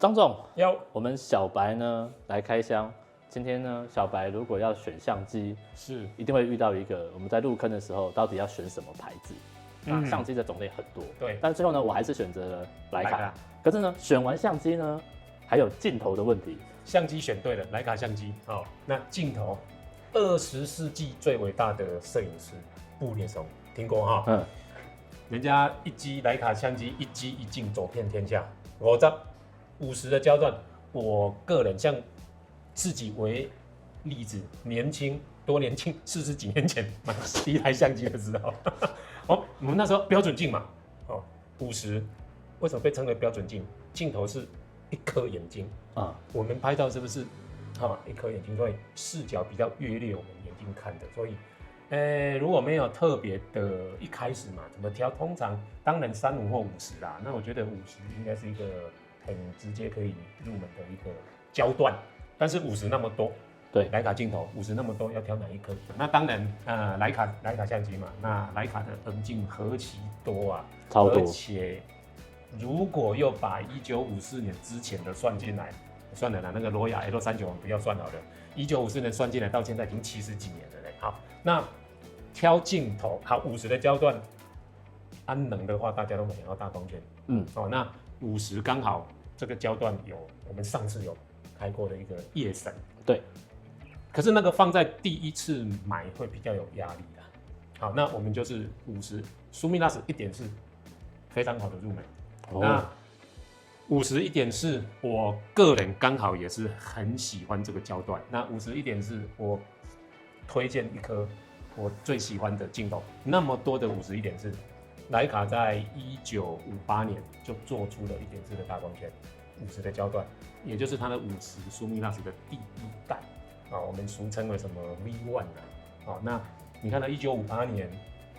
张总，要我们小白呢来开箱。今天呢，小白如果要选相机，是一定会遇到一个我们在入坑的时候，到底要选什么牌子？那相机的种类很多，对，但最后呢，我还是选择了徕卡。徕卡可是呢，选完相机呢，还有镜头的问题。相机选对了，徕卡相机。好，那镜头，20世纪最伟大的摄影师布列松，听过哈？嗯，人家一机徕卡相机，一机一镜走遍天下。50的焦段，我个人像自己为例子，多年轻，40几年前买第一台相机的时候，哦，我们那时候标准镜嘛，哦，50，为什么被称为标准镜？镜头是一颗眼睛啊，我们拍照是不是一颗眼睛，所以视角比较约略我们眼睛看的，所以。如果没有特别的一开始嘛，怎么挑？通常当然35或50啦。那我觉得50应该是一个很直接可以入门的一个焦段，但是50那么多，对，徕卡镜头50那么多，要挑哪一颗？那当然，徕卡相机嘛，那徕卡的横镜何其多啊，超多。而且如果又把1954年之前的算进来，算了啦，那个罗雅 L39不要算好了，1954年算进来到现在已经70几年了嘞。好，那挑镜头，好，50的焦段，安能的话，大家都想要大光圈，那50刚好这个焦段有我们上次有开过的一个夜神，对，可是那个放在第一次买会比较有压力啦。好，那我们就是50苏米拉斯1.4，非常好的入门。那51.4，我个人刚好也是很喜欢这个焦段。那51.4，我推荐一颗我最喜欢的镜头。那么多的51.4，徕卡在1958年就做出了1.4的大光圈，50的焦段，也就是它的50苏米拉斯的第一代啊，我们俗称为什么 V1 啊？好，那你看到1958年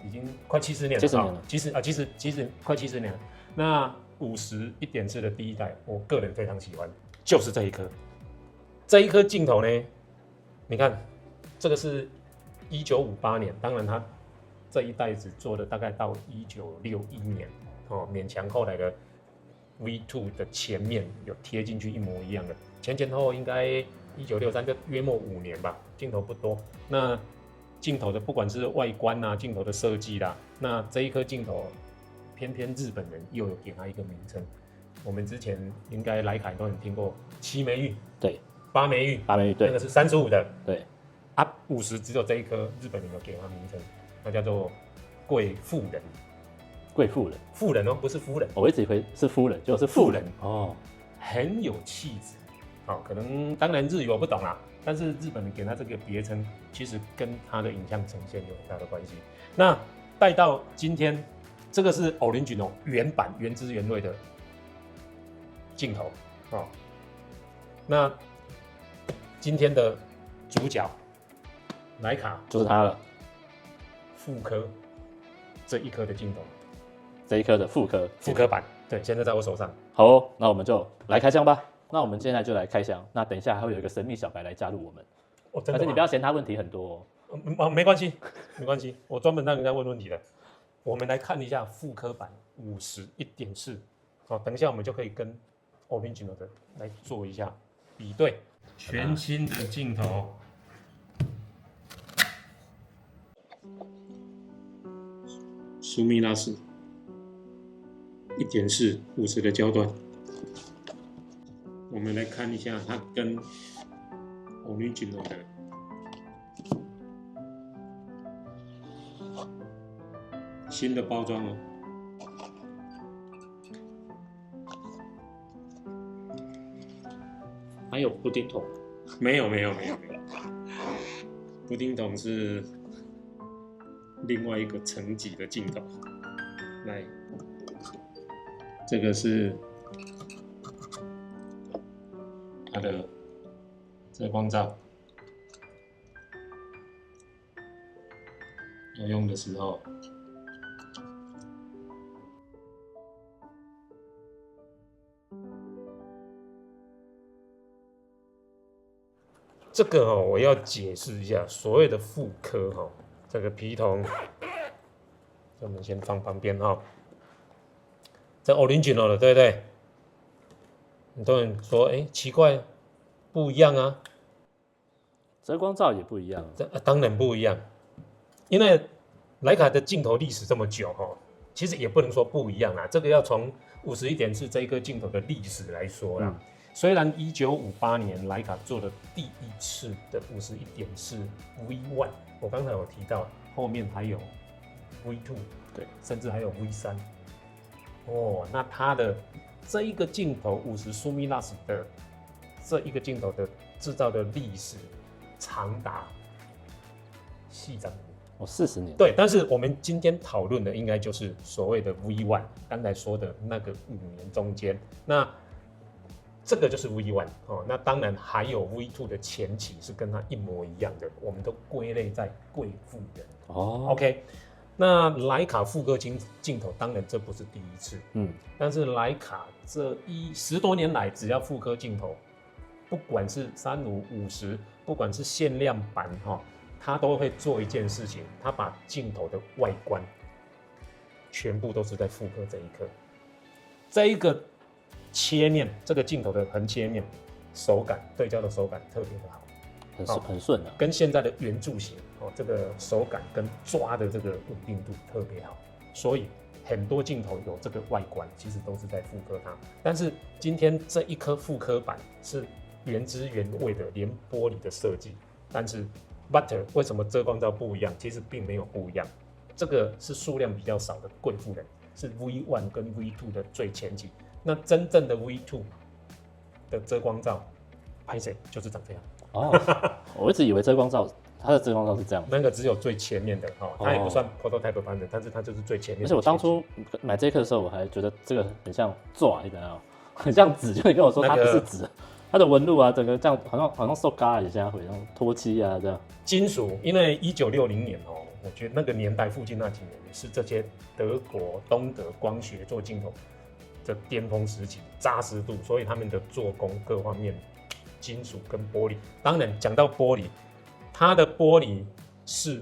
已经快70年了，70年了，其实快70年了。那51.4的第一代，我个人非常喜欢，就是这一颗。这一颗镜头呢，你看，这个是1958年，当然它这一代只做了大概到1961年，勉强后来的 V2 的前面有贴进去一模一样的，前后应该1963就约莫5年吧，镜头不多。那镜头的不管是外观啊，镜头的设计啦，那这一颗镜头。偏偏日本人又有给它一个名称，我们之前应该徕卡都有听过7枚玉，对，8枚玉，对，那个是35的，对，50只有这一颗日本人有给它名称，那叫做贵妇人，妇人哦，不是夫人，我一直以为是夫人，就是妇人哦，很有气质，可能当然日语我不懂啦，但是日本人给它这个别称，其实跟它的影像呈现有很大的关系。那带到今天。这个是 Original 原版原汁原味的镜头那今天的主角徕卡就是它了，复刻这一颗的镜头，这一颗的复刻版，对，现在在我手上。好哦，那我们就来开箱吧。那我们现在就来开箱。那等一下还会有一个神秘小白来加入我们，但是你不要嫌他问题很多哦。没关系，我专门让人家问问题的。我们来看一下复刻版51.4，等一下我们就可以跟 Original 的来做一下比对。全新的镜头，苏米拉斯1.4 50的焦段，我们来看一下它跟 Original 的。新的包装哦，还有布丁筒？没有，布丁筒是另外一个层级的镜头。来，这个是它的遮光罩，要用的时候。这个我要解释一下，所谓的复刻这个皮筒，我们先放旁边这 Original 了，对不对？很多人说，奇怪，不一样啊，遮光罩也不一样当然不一样，因为徕卡的镜头历史这么久其实也不能说不一样啦，这个要从51.4这一颗镜头的历史来说啦。虽然1958年徕卡做了第一次的51.4 V1， 我刚才有提到后面还有 V2， 对，甚至还有 V3。那它的这一个镜头50 Sumilas 的这一个镜头的制造的历史长达40年。40年。对，但是我们今天讨论的应该就是所谓的 V1， 刚才说的那个5年中间，那这个就是 V1 那当然还有 V2 的前期是跟它一模一样的，我们都归类在贵妇人。OK， 那徕卡复刻镜头当然这不是第一次，但是徕卡这10多年来，只要复刻镜头，不管是35、50，不管是限量版他都会做一件事情，他把镜头的外观全部都是在复刻这一颗，这一个切面，这个镜头的横切面手感，对焦的手感特别的好，很顺跟现在的圆柱形这个手感跟抓的这个稳定度特别好，所以很多镜头有这个外观，其实都是在复刻它。但是今天这一颗复刻版是原汁原味的，连玻璃的设计，但是But 为什么遮光罩不一样？其实并没有不一样，这个是数量比较少的贵妇人，是 V1 跟 V2 的最前期。那真正的 V2 的遮光罩，拍谁就是长这样。我一直以为遮光罩，它的遮光罩是这样，那个只有最前面的它也不算 prototype 版本，但是它就是最前面的。而且我当初买这颗的时候，我还觉得这个很像抓，你知道吗？很像纸，就你跟我说它不是纸。它的纹路啊，整个这样好像塑胶一下，会那种脱漆啊这样。金属，因为1960年我觉得那个年代附近那几年是这些德国东德光学做镜头的巅峰时期，扎实度，所以他们的做工各方面，金属跟玻璃。当然讲到玻璃，它的玻璃是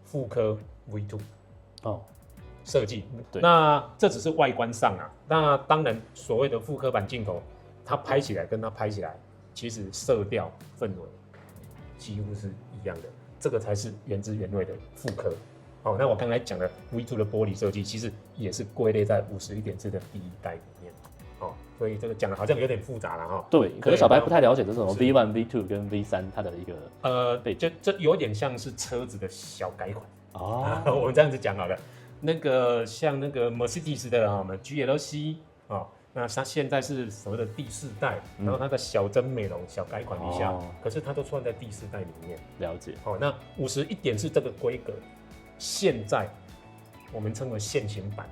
复刻 V2 设计，那这只是外观上啊。那当然所谓的复刻版镜头，它拍起来跟它拍起来，其实色调氛围几乎是一样的，这个才是原汁原味的复刻。那我刚才讲的 V2 的玻璃设计，其实也是归类在51.4的第一代里面。所以这个讲的好像有点复杂了对，可是小白不太了解这种 V1、V2 跟 V3 它的一个这有点像是车子的小改款我们这样子讲好了。那个像那个 Mercedes 的我们 GLC 那它现在是所谓的第4代，然后它的小真美容小改款一下，可是它都算在第4代里面。了解。那51.4这个规格，现在我们称为现行版，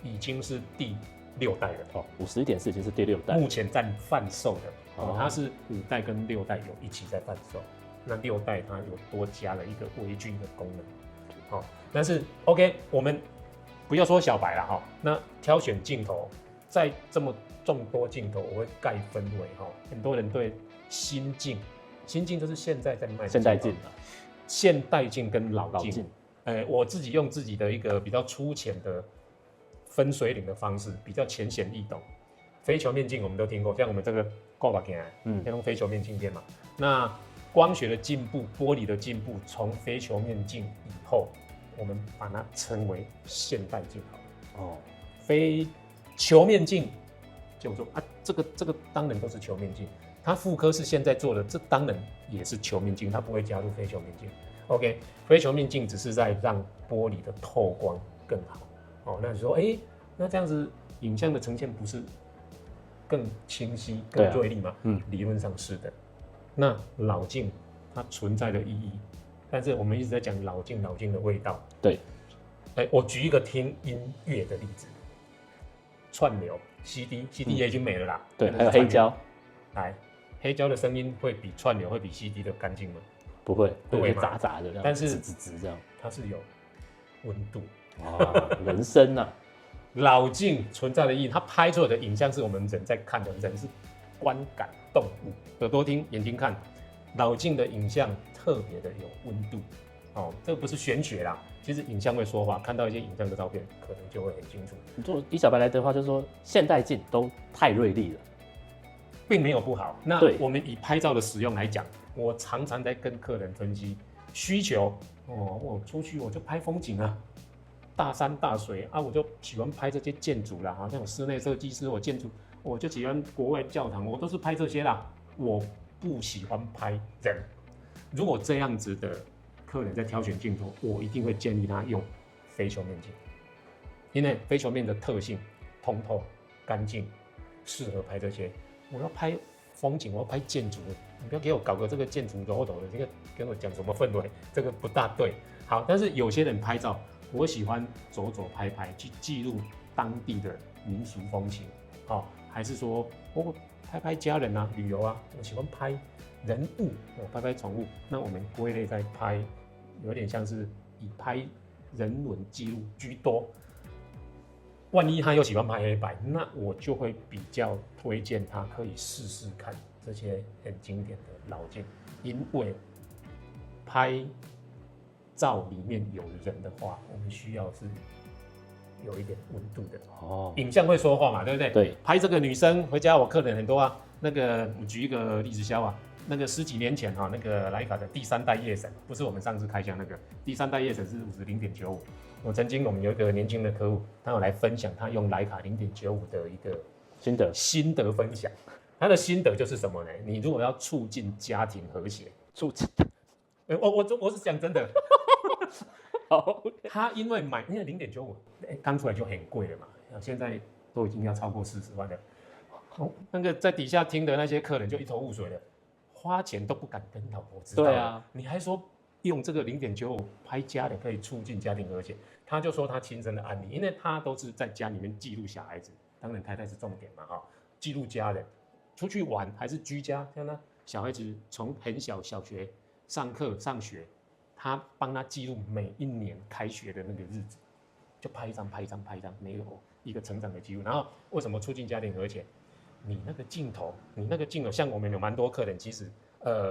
已经是第6代了。51.4已经是第6代，目前在贩售的它是5代跟6代有一起在贩售。那6代它有多加了一个微距的功能。但是 OK， 我们不要说小白了那挑选镜头。在这么众多镜头，我会概分为很多人对新镜就是现在在卖的现代镜现代镜跟老镜。我自己用自己的一个比较粗浅的分水岭的方式，比较浅显易懂。非球面镜我们都听过，像我们这个挂把镜用非球面镜片嘛。那光学的进步，玻璃的进步，从非球面镜以后，我们把它称为现代镜非球面镜，就说这个当然都是球面镜，它复刻是现在做的，这当然也是球面镜，它不会加入非球面镜。OK， 非球面镜只是在让玻璃的透光更好。那你说，那这样子影像的呈现不是更清晰、更锐利吗？理论上是的。那老镜它存在的意义，但是我们一直在讲老镜的味道。对，我举一个听音乐的例子。串流 CD 也已经没了啦。对，还有黑胶。黑胶的声音会比串流会比 CD 的干净吗？不会，会有杂杂的，但是直这样。它是有温度人声啊。老镜存在的意义，它拍出来的影像是我们人在看的，人是观感动物，耳朵听，眼睛看。老镜的影像特别的有温度。这个不是玄学啦，其实影像会说话，看到一些影像的照片，可能就会很清楚。以小白来的话，就是说现代镜都太锐利了，并没有不好。那对我们以拍照的使用来讲，我常常在跟客人分析需求。我出去我就拍风景啊，大山大水啊，我就喜欢拍这些建筑啦，好像我室内设计师，我建筑我就喜欢国外教堂，我都是拍这些啦。我不喜欢拍人。如果这样子的客人在挑选镜头，我一定会建议他用非球面镜，因为非球面的特性通透、干净，适合拍这些。我要拍风景，我要拍建筑，你不要给我搞个这个建筑柔柔的，这个跟我讲什么氛围，这个不大对。好，但是有些人拍照，我喜欢走走拍拍，去记录当地的民俗风情，还是说我拍拍家人啊、旅游啊，我喜欢拍人物，我拍拍宠物，那我们归类在拍，有点像是以拍人文记录居多。万一他又喜欢拍黑白，那我就会比较推荐他可以试试看这些很经典的老镜，因为拍照里面有人的话，我们需要是有一点温度的影像会说话嘛，对不对？对，拍这个女生回家，我客人很多啊。那个我举一个例子，那个10几年前那个徕卡的第3代夜神，不是我们上次开箱那个第3代夜神是50.95。我们有一个年轻的客户，他有来分享他用徕卡0.95的一个心得分享。他的心得就是什么呢？你如果要促进家庭和谐，我是讲真的。好，他因为0.95，刚出来就很贵了嘛，现在都已经要超过40万了。那个在底下听的那些客人就一头雾水了，花钱都不敢跟老婆知道。对啊，你还说用这个0.95拍家人可以促进家庭和谐？他就说他亲身的案例，因为他都是在家里面记录小孩子，当然太太是重点嘛，记录家人出去玩还是居家，像他小孩子从很小学上课上学，他帮他记录每一年开学的那个日子，就拍一张，没有一个成长的记录。然后为什么促进家庭和谐？你那个镜头，像我们有蛮多客人，其实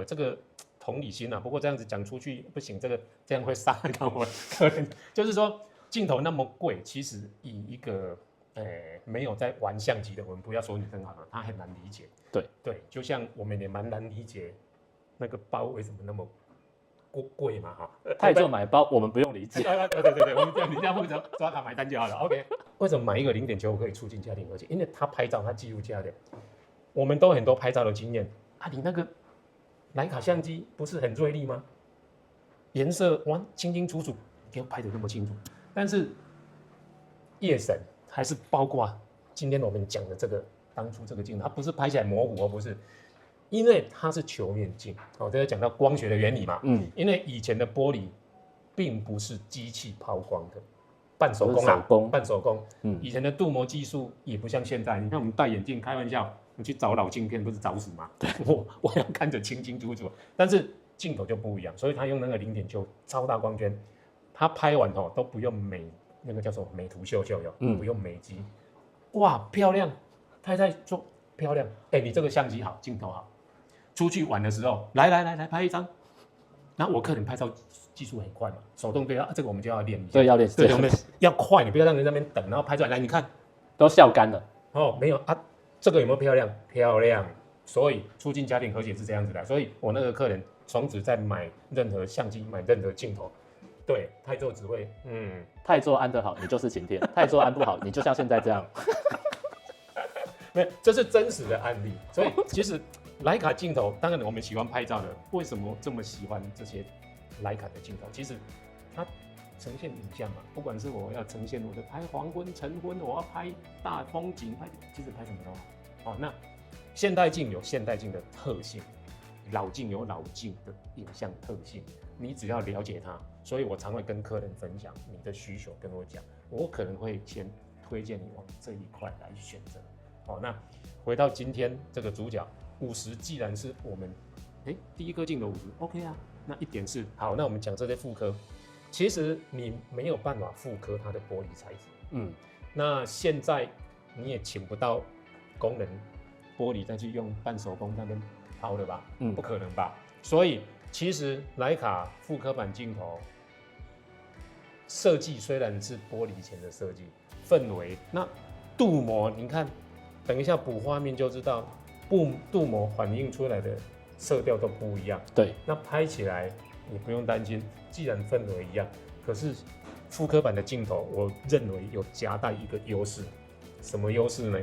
这个同理心啊，不过这样子讲出去不行，这样会伤到我客人。就是说镜头那么贵，其实以一个没有在玩相机的，我们不要说女生好了，他很难理解。对，就像我们也蛮难理解那个包为什么那么贵嘛泰做买包我们不用理解。对，我们你这样负责刷卡买单就好了。OK， 为什么买一个0.95可以促进家庭和谐？因为他拍照，他记录家人。我们都很多拍照的经验啊，你那个徕卡相机不是很锐利吗？颜色哇清清楚楚，给我拍得那么清楚。但是夜神还是包括今天我们讲的这个当初这个镜头，它不是拍起来模糊，不是。因为它是球面镜，这个讲到光学的原理嘛。因为以前的玻璃并不是机器抛光的，半手工。以前的镀膜技术也不像现在。你看我们戴眼镜，开玩笑，你去找老镜片不是找死吗？我要看着清清楚楚。但是镜头就不一样，所以他用那个0.9超大光圈，他拍完都不用那个叫做美图秀秀不用美肌，哇漂亮，太太说漂亮，你这个相机好，镜头好。出去玩的时候，来拍一张。然后我客人拍照技术很快嘛，手动对这个我们就要练一下。对，要练。对，我们要快，你不要让人在那边等，然后拍出来。来，你看，都笑干了。没有啊，这个有没有漂亮？漂亮。所以促进家庭和谐是这样子的。所以我那个客人从此在买任何相机、买任何镜头，对泰做只会泰做安得好，你就是晴天；泰做安不好，你就像现在这样。没有，这是真实的案例。所以其实徕卡镜头，当然我们喜欢拍照的，为什么这么喜欢这些徕卡的镜头？其实它呈现影像嘛，不管是我要呈现我的拍黄昏、晨昏，我要拍大风景，其实拍什么都好。那现代镜有现代镜的特性，老镜有老镜的影像特性，你只要了解它。所以我常会跟客人分享你的需求，跟我讲，我可能会先推荐你往这一块来选择。那回到今天这个主角50，既然是我们第一颗镜头50 ，OK 啊。那一点是好，那我们讲这些复刻，其实你没有办法复刻它的玻璃材质。那现在你也请不到工人玻璃再去用半手工那边抛了吧？不可能吧？所以其实徕卡复刻版镜头设计虽然是玻璃前的设计，氛围那镀膜，你看。等一下补画面就知道，镀膜反映出来的色调都不一样。对，那拍起来你不用担心，既然氛围一样，可是复刻版的镜头，我认为有夹带一个优势。什么优势呢？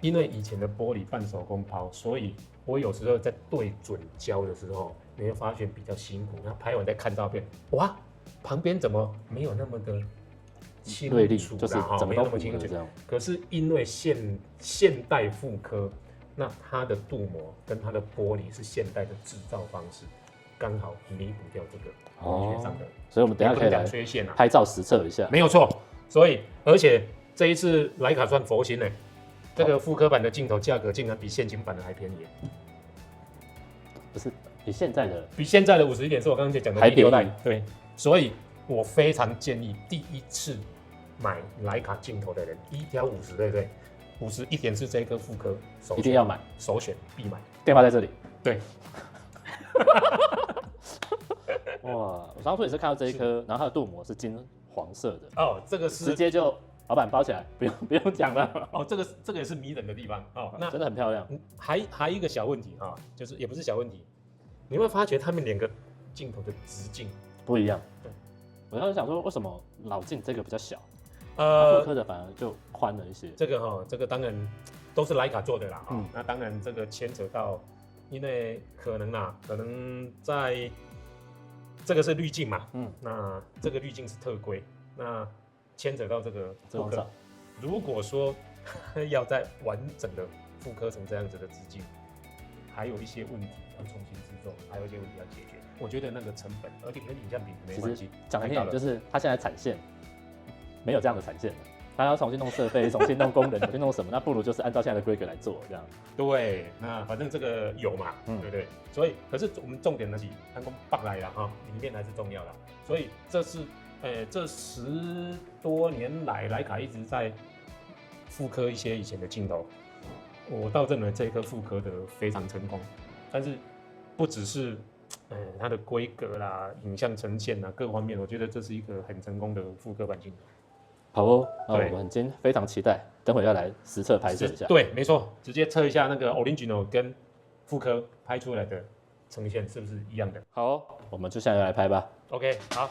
因为以前的玻璃半手工抛，所以我有时候在对准焦的时候，你会发现比较辛苦。那拍完再看照片，哇，旁边怎么没有那么的清锐利，楚就是啦？怎么都没有那么清楚这样。可是因为现代复刻，那它的镀膜跟它的玻璃是现代的制造方式，刚好弥补掉这个光学上的。所以我们等一下可以来缺陷啊，拍照实测一下。没有错。所以而且这一次徕卡算佛心呢，这个复刻版的镜头价格竟然比现行版的还便宜，不是比现在的比现在的51.4我刚刚讲的还便宜第六代。对，所以我非常建议第一次买徕卡镜头的人，一挑50，对不对？51.4这一颗复刻，一定要买，首选必买。电话在这里。对。哇，我当初也是看到这一颗，然后它的镀膜是金黄色的。哦，这个是直接就老板包起来，不用讲了。哦，这个也是迷人的地方哦。那真的很漂亮。还一个小问题啊，就是也不是小问题，你会发觉他们两个镜头的直径不一样。对，我当时想说，为什么老镜这个比较小，复刻的反而就宽了一些？这个这个当然都是徕卡做的啦。那当然这个牵扯到，因为可能在这个是滤镜嘛，那这个滤镜是特规，那牵扯到这个复刻。如果说要再完整的复刻成这样子的直径，还有一些问题要重新制作，还有一些问题要解决。我觉得那个成本，而且跟影像品没关系。讲难听点，就是它现在产线没有这样的产线了，它要重新弄设备，重新弄工人，重新弄什么，那不如就是按照现在的规格来做这样。对，那反正这个有嘛，对不对？所以，可是我们重点的是安工放来了哈，里面还是重要的。所以这是这10多年来，徕卡一直在复刻一些以前的镜头。我倒认为这一颗复刻的非常成功，但是不只是它的规格啦、影像呈现啦各方面，我觉得这是一个很成功的复刻版镜头。好哦，那我们今天非常期待，等会要来实测拍摄一下。对，没错，直接测一下那个 Original 跟复刻拍出来的呈现是不是一样的。好哦，我们就现在来拍吧。OK， 好。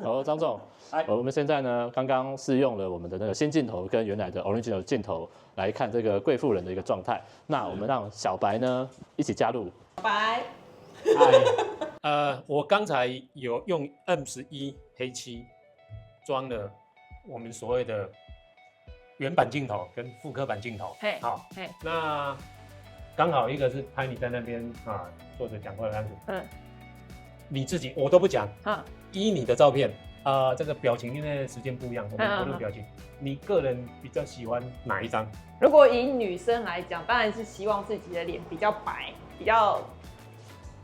好，张总，我们现在呢刚刚试用了我们的那个新镜头跟原来的 Original 镜头来看这个贵妇人的一个状态。那我们让小白呢一起加入。白，我刚才有用 M11黑漆装了我们所谓的原版镜头跟复刻版镜头。好，那刚好一个是拍你在那边坐着讲话的样子。你自己我都不讲。依你的照片这个表情因为时间不一样，我们不论表情，你个人比较喜欢哪一张？如果以女生来讲，当然是希望自己的脸比较白，比较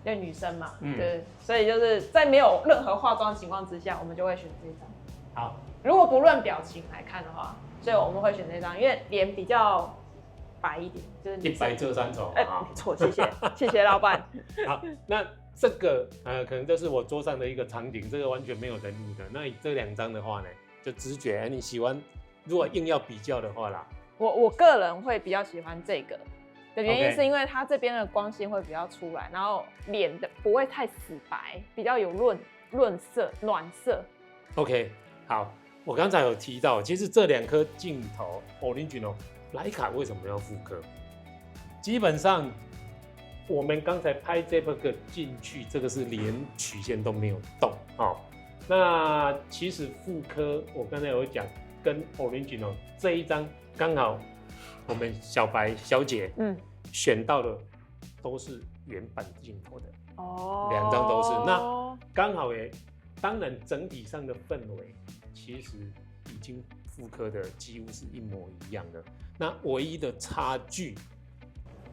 因为女生嘛，对，所以就是在没有任何化妆情况之下，我们就会选这张。好，如果不论表情来看的话，所以我们会选这张，因为脸比较白一点，就是一白遮三丑。错，谢谢，谢谢老板。好，那这个可能就是我桌上的一个场景，这个完全没有人物的。那这2张的话呢，就直觉你喜欢，如果硬要比较的话啦，我个人会比较喜欢这个的原因是因为它这边的光线会比较出来，然后脸的不会太死白，比较有润色、暖色。OK， 好，我刚才有提到，其实这2颗镜头 Original 徕卡为什么要复刻？基本上我们刚才拍这个进去，这个是连曲线都没有动。那其实复刻我刚才有讲，跟 Original 这一张刚好我们小白小姐选到的都是原版镜头的，2张都是。那刚好当然整体上的氛围其实已经复刻的几乎是一模一样的。那唯一的差距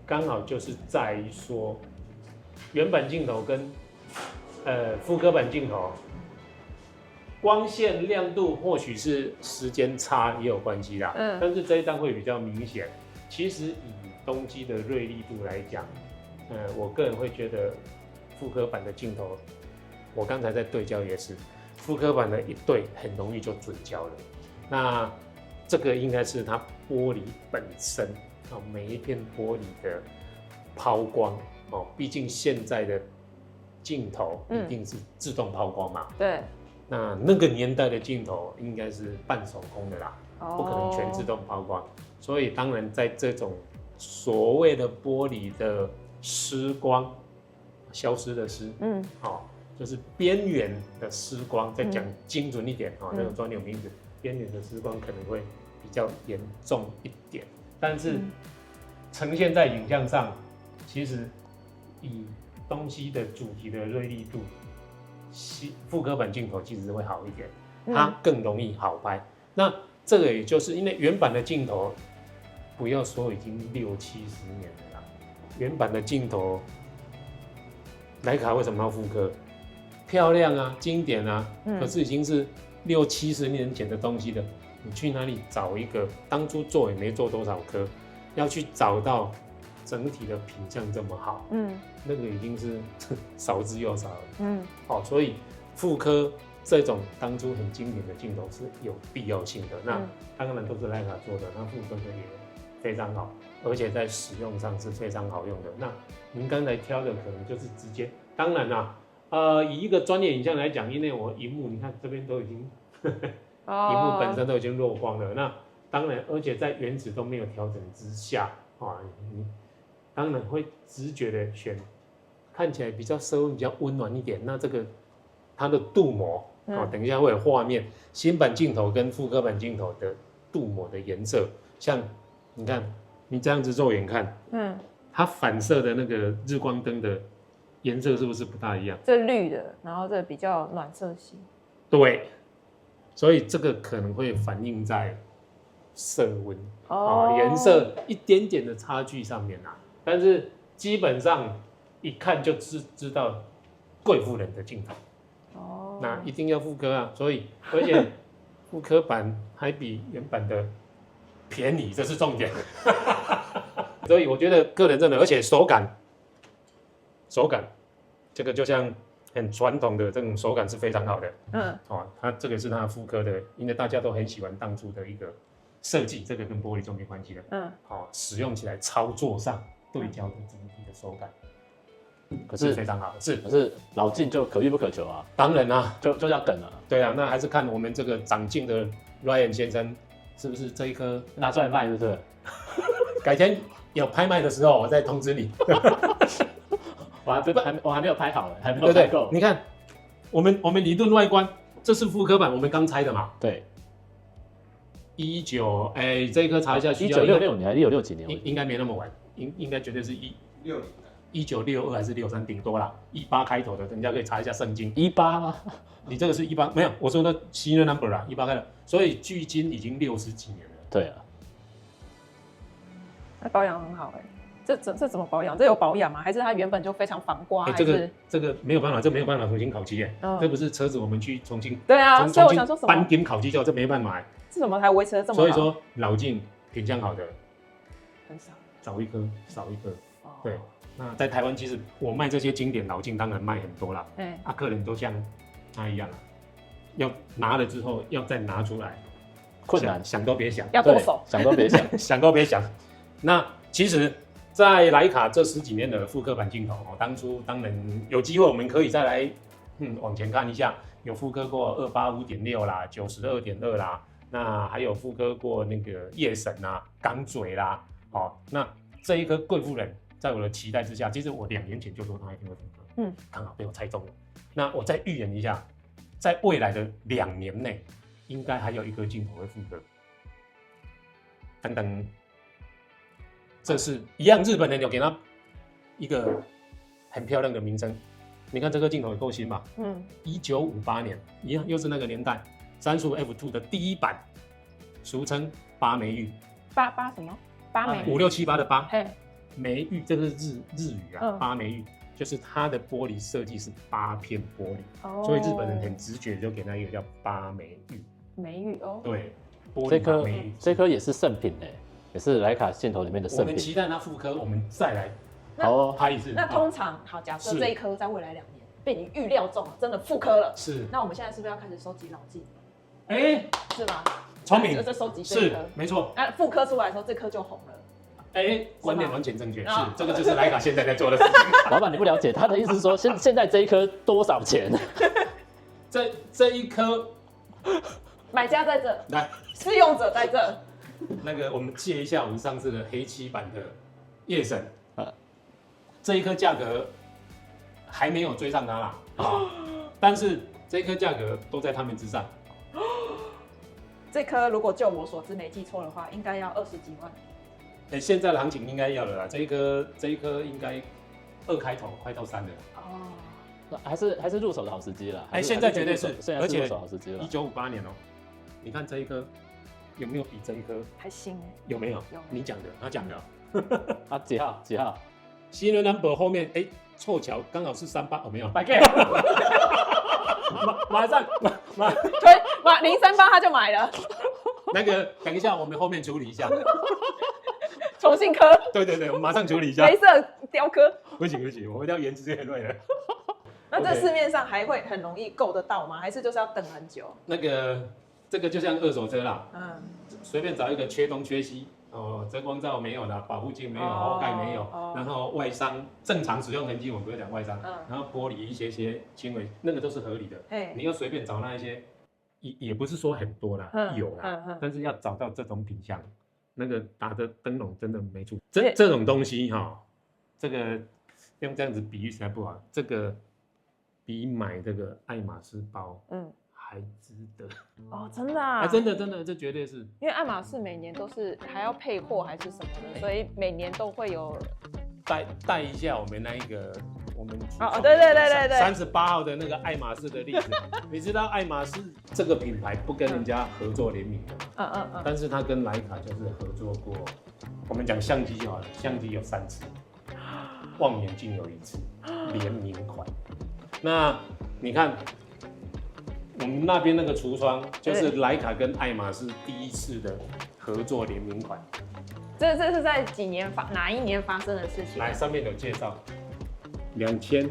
刚好就是在于说，原版镜头跟复刻版镜头，光线亮度或许是时间差也有关系啦，但是这一张会比较明显。其实以东基的锐利度来讲，我个人会觉得复刻版的镜头，我刚才在对焦也是，复刻版的一对很容易就准焦了。那这个应该是它玻璃本身每一片玻璃的抛光毕竟现在的镜头一定是自动抛光嘛，对。那个年代的镜头应该是半手工的啦，不可能全自动抛光，所以当然在这种所谓的玻璃的失光，消失的失，就是边缘的失光，再讲精准一点那个专有名词，边缘的失光可能会比较严重一点，但是呈现在影像上，其实以东西的主题的锐利度，复刻版镜头其实会好一点，它更容易好拍。那这个也就是因为原版的镜头，不要说已经60-70年了啦，原版的镜头，徕卡为什么要复刻？漂亮啊，经典啊，可是已经是60-70年前的东西了。你去哪里找一个？当初做也没做多少颗，要去找到整体的品相这么好，那个已经是少之又少了，所以复刻这种当初很经典的镜头是有必要性的。那当然都是徕卡做的，那复刻的也非常好，而且在使用上是非常好用的。那您刚才挑的可能就是直接，当然啦，以一个专业影像来讲，因为我荧幕你看这边都已经，荧幕本身都已经弱光了，那当然，而且在原子都没有调整之下你当然会直觉的选看起来比较稍微比较温暖一点。那这个它的镀膜等一下会有画面，新版镜头跟复刻版镜头的镀膜的颜色，像你看，你这样子肉眼看，它反射的那个日光灯的颜色是不是不大一样？这绿的，然后这比较暖色系。对，所以这个可能会反映在色温颜色一点点的差距上面但是基本上一看就知道贵妇人的镜头那一定要复刻所以而且复刻版还比原版的便宜，这是重点。所以我觉得个人认为，而且手感，这个就像很传统的这种手感是非常好的。它这个是它复刻的，因为大家都很喜欢当初的一个设计，这个跟玻璃就没关系了。使用起来操作上对焦的整体的手感，可是非常好。可是老镜就可遇不可求啊。当然啊，就要等啊。对啊，那还是看我们这个长镜的 Ryan 先生是不是这一颗拿出来卖，是不是？改天有拍卖的时候，我再通知你。我还没有拍好还没有拍够。你看，我们理论外观，这是复刻版，我们刚拆的嘛。对。这一颗查一下，需要1966年还是1960几年？应该没那么晚，应该绝对是1962还是63，顶多啦。18开头的，人家可以查一下圣经。18吗？你这个是18，没有，我说的 serial number 啦，18开头，所以距今已经60几年了。对啊。它保养很好这怎么保养？这有保养吗？还是它原本就非常防刮？这个没有办法，这没有办法重新烤漆这不是车子我们去重新对啊，所以我想说什么搬点烤漆胶，这没办法这怎么还维持得这么好？所以说老镜品相好的很少，少一颗少一颗。对，那在台湾其实我卖这些经典老镜当然卖很多啦，客人都像他一样要拿了之后要再拿出来，困难，想都别想，要剁手，想都别想，想都别想。那其实，在徕卡这10几年的复刻版镜头当初当然有机会我们可以再来往前看一下，有复刻过285.6啦、92.2啦，那还有复刻过那个夜神港嘴啦，那这一颗贵妇人，在我的期待之下，其实我2年前就说它一定会复刻，刚好被我猜中了。那我再预言一下，在未来的2年内，应该还有一颗镜头会复刻。等等，这是一样，日本人有给他一个很漂亮的名称。你看这颗镜头也够新吧？1958年，一样又是那个年代，35F2 的第一版，俗称八枚玉。八什么？八枚？5678的八。嘿，枚玉这个是日语八枚玉。就是它的玻璃设计是8片玻璃，所以日本人很直觉就给它一个叫8枚玉。梅玉哦，对，玻璃8枚玉。这颗也是圣品哎，也是徕卡镜头里面的圣品。我们期待它复刻，我们再来拍一次。那通常好，假设这一颗在未来2年被你预料中了，真的复刻了，是。那我们现在是不是要开始收集老镜？是吗？聪明，就收集这一颗，没错。那复刻出来的时候，这颗就红了。观点完全正确，是这个就是徕卡现在在做的事情。老板，你不了解，他的意思是说，现在这一颗多少钱？这一颗，买家在这，来，试用者在这。那个，我们借一下我们上次的黑漆版的夜神，这一颗价格还没有追上它啦，但是这一颗价格都在他们之上。这颗如果就我所知没记错的话，应该要20几万。现在的行情应该要了啦，这一颗应该2开头，快到3了。哦，还是入手的好时机了。现在绝对是，而且入手好时机了。1958年哦，你看这一颗有没有比这一颗还新哎？有没有？有。你讲的，他讲的。啊，几号？几号？新人 number 后面凑巧刚好是38哦，没有。马上推038他就买了。那个等一下我们后面处理一下。重新刻。对，我们马上处理一下。黑色雕刻。不行，我们要原汁原味的。那这市面上还会很容易购得到吗？还是就是要等很久？这个就像二手车啦，随便找一个缺东缺西哦，遮光罩没有的，保护镜没有，后盖没有，然后外伤正常使用痕迹，我们不要讲外伤，然后玻璃一些轻微，那个都是合理的。你要随便找那一些，也不是说很多啦，有啦，但是要找到这种品相，那个打的灯笼真的没出。这种东西哈，这个用这样子比喻起来不好，这个比买这个爱马仕包，还值得哦，真的啊，真的，这绝对是，因为爱马仕每年都是还要配货还是什么的，所以每年都会有带一下我们那一个我们对38号的那个爱马仕的例子。你知道爱马仕这个品牌不跟人家合作联名的，但是他跟徕卡就是合作过。我们讲相机就好了，相机有3次，望远镜有1次，联名款。那你看。我们那边那个橱窗就是徕卡跟爱马仕第1次的合作联名款。这是在哪一年发生的事情？来，上面有介绍。2000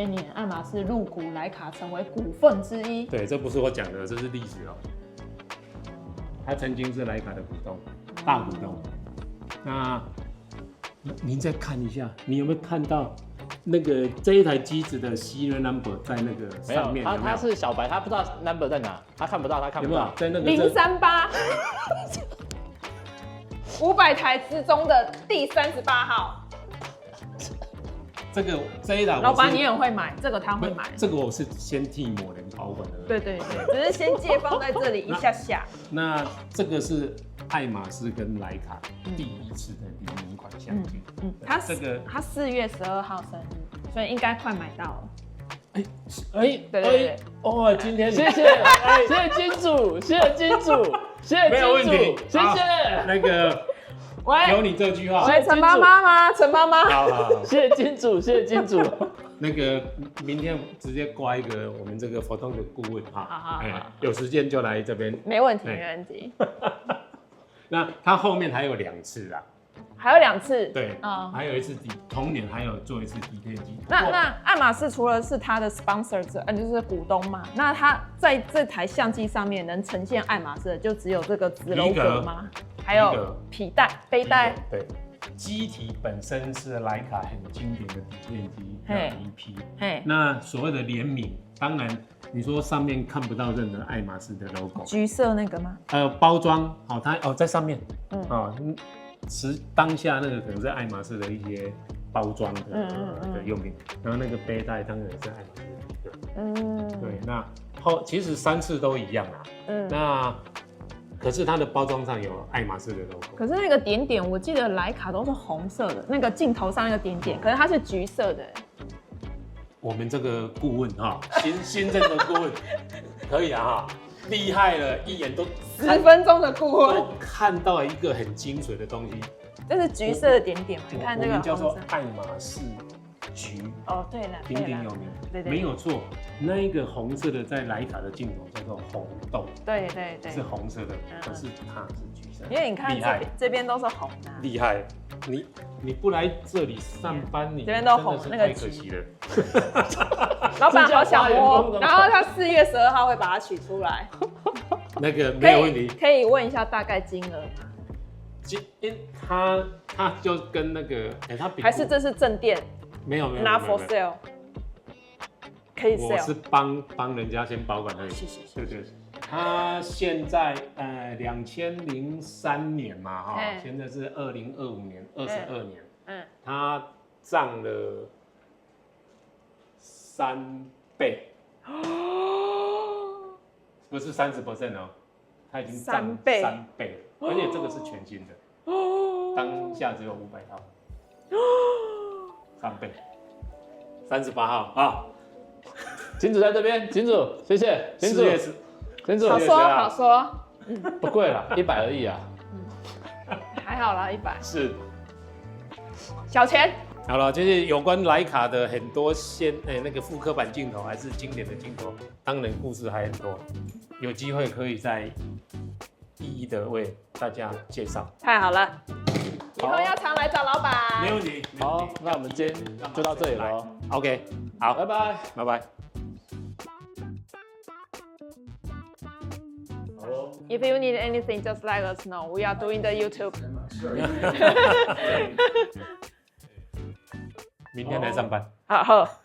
年，爱马仕入股徕卡，成为股份之一。对，这不是我讲的，这是历史哦。他曾经是徕卡的股东，大股东。那您再看一下，你有没有看到？那个这一台机子的 serial number 在那个上面，他是小白，他不知道 number 在哪，他看不到，有没有在那个038 500台之中的第38号。这一台，老板你也会买，这个他会买。这个我是先替某人保管的。对，只是先借放在这里一下。那这个是爱马仕跟徕卡第1次的联名款相机。他4月12号生日，所以应该快买到了。对，哦，今天谢谢金主，谢谢金主，没有问题，谢谢。那个。有你这句话，陈妈妈吗？陈妈妈，好，谢谢金主，谢谢金主。那个明天直接挂一个我们这个活动的顾问哈，好，有时间就来这边，没问题。那它后面还有2次啦，还有2次，对，还有1次同年还有做1次底片机。那爱马仕除了是他的 sponsor 就是股东嘛，那他在这台相机上面能呈现爱马仕的就只有这个子 logo 吗？还有皮带、背带。对，机体本身是徕卡很经典的底片机，叫 EP。那所谓的联名，当然你说上面看不到任何爱马仕的 logo， 橘色那个吗？包装它在上面，当下那个可能是爱马仕的一些包装的用品，然后那个背带当然是爱马仕的，对，那其实3次都一样啦，那。可是它的包装上有爱马仕的 logo， 可是那个点点，我记得徕卡都是红色的，那个镜头上那个点点，可是它是橘色的。我们这个顾问新任的顾问可以啊厉害了，一眼都10分钟的顾问都看到一个很精髓的东西。这是橘色的点点嘛？你看这个我们叫做爱马仕橘，哦，对了，鼎鼎有名，对，没有错。那一个红色的在徕卡的镜头叫做红豆，对，是红色的，可是它是橘色。因为你看这边都是红的，厉害！你不来这里上班，你这边都红，那个太可惜了。老板好想摸，然后他4月12号会把它取出来。那个没有问题，可以问一下大概金额吗？它就跟那个，它还是这是正店？没有，Not for sale， 可以 sale。我是帮人家先保管而已。对。它现在2003年嘛哈，现在是2025年，22年，它涨了3倍，不是30% 哦，它已经涨3倍了，而且这个是全新的，当下只有500套，3倍，38号啊，金主在这边，金主谢谢，金主。金主好说，不贵啦，100而已啊，还好啦，100是小钱。好了，就是有关徕卡的很多那个复刻版镜头，还是经典的镜头，当然故事还很多，有机会可以再一一的为大家介绍。太好了，以后要常来找老板。没问题。好，那我们今天就到这里了。OK， 好，拜拜，拜拜。If you need anything, just let us know. We are doing the YouTube. 明天来上班。好。